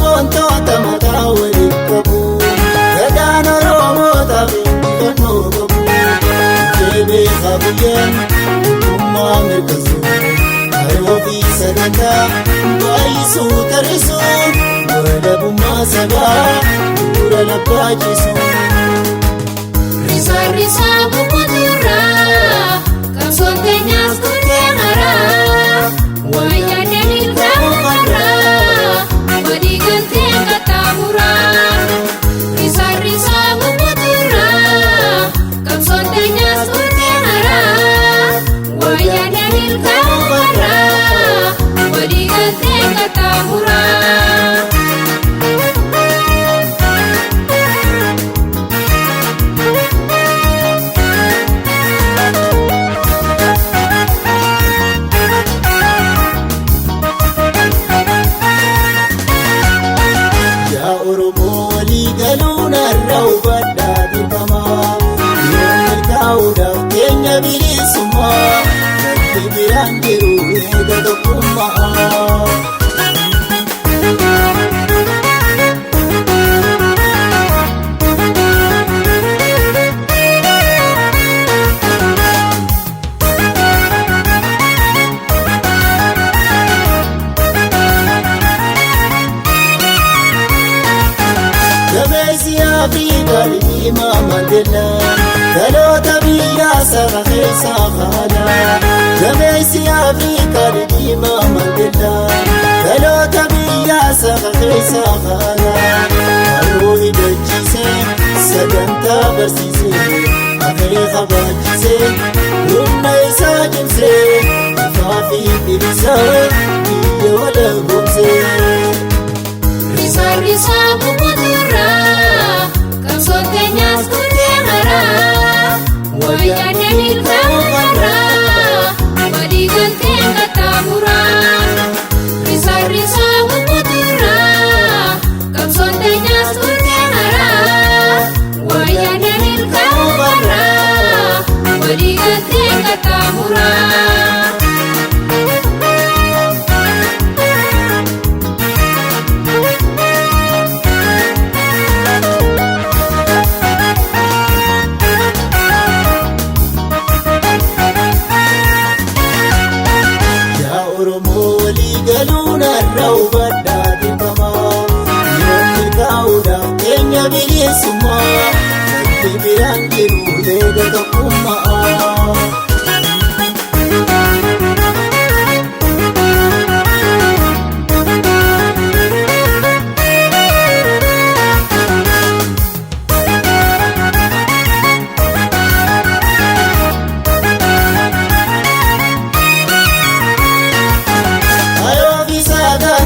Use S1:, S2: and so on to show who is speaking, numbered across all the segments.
S1: sabboontoota maqaa waliin qabu. Gadaan Oromootaaf injifannoo qabu. Beekaa guyyaan mootummaa mirkansuu haroo fi sagantaa baay'isuu tarreessuu walabummaa sabaa bu'uura labbaachiisuu.
S2: Risaa bukutuuraa qabsoon keenyaas kuttee haraa waan yaadeen ilkaan qarraa walii galtee qaxxaamuraa. Risaa bukutuuraa qabsoon keenyaas kuttee haraa waan yaadeen ilkaan qarraa walii galtee qaxxaamuraa.
S1: Oromoo walii galuun har'a hubadhaa dirqamaa. Yoonni taa'uudhaaf keenya bilisummaa bakki biraan jiru eega tokkummaa. Gameessi Afrikaa Liima Mandela dhaloota biyyaa saba keessaa faana. Gameessi Afrikaa Liima Mandela dhaloota biyyaa saba keessaa faana. Haroo hidhachiisee sagantaa barsiisee akeeka baachisee humna isaa cimsee ifaa fi bilisaa biyya walabomsee.
S2: Risaa bukutuuraa qabsoon keenyaas kuttee haraa waan yaadeen ilkaan qarraa walii galtee qaxxaamuraa. Risaa bukutuuraa qabsoon keenyaas kuttee haraa waan yaadeen ilkaan qarraa walii galtee qaxxaamuraa.
S1: Oromoo walii galuun har'a hubadhaa dirqamaa. Yoonni taa'uudhaaf keenya bilisummaa bakki biraan jiru eega tokkummaa.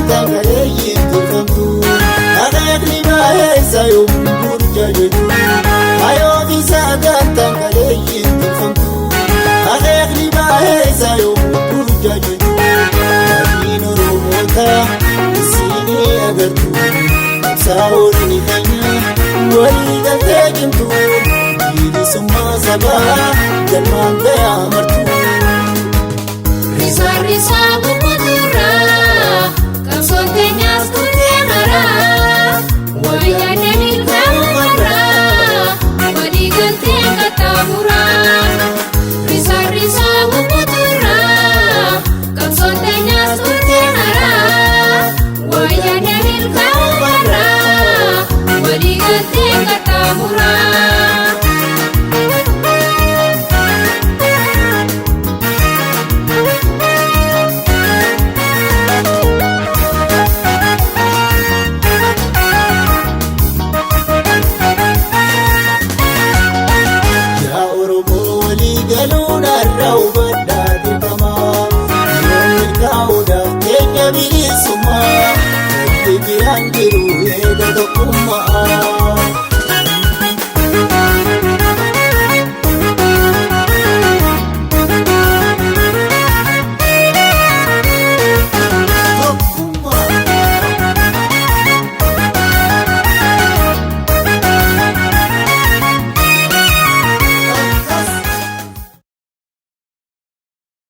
S1: Tangaleeyin tolfamtu akeekni baay'eessa yommuu burjaajetu. Hayoo fi saagaan tangaleeyin tolfamtu akeekni baay'eessa yommuu burjaajetu. Maatiin Oromoota isinii agartu saawolni keenya walii galtee cimtu bilisummaa sabaa galmaan gayaa martu.
S2: Risaa bukutuuraa qabsoon keenyaas kuttee haraa waan yaadeen ilkaan qarraa walii galtee qaxxaamuraa. Risaa bukutuuraa qabsoon keenyaas kuttee haraa waan yaadeen ilkaan qarraa walii galtee qaxxaamuraa.
S1: Galuun har'a hubadhaa dirqamaa. Yoonni taa'uudhaaf keenya bilisummaa bakki biraan jiru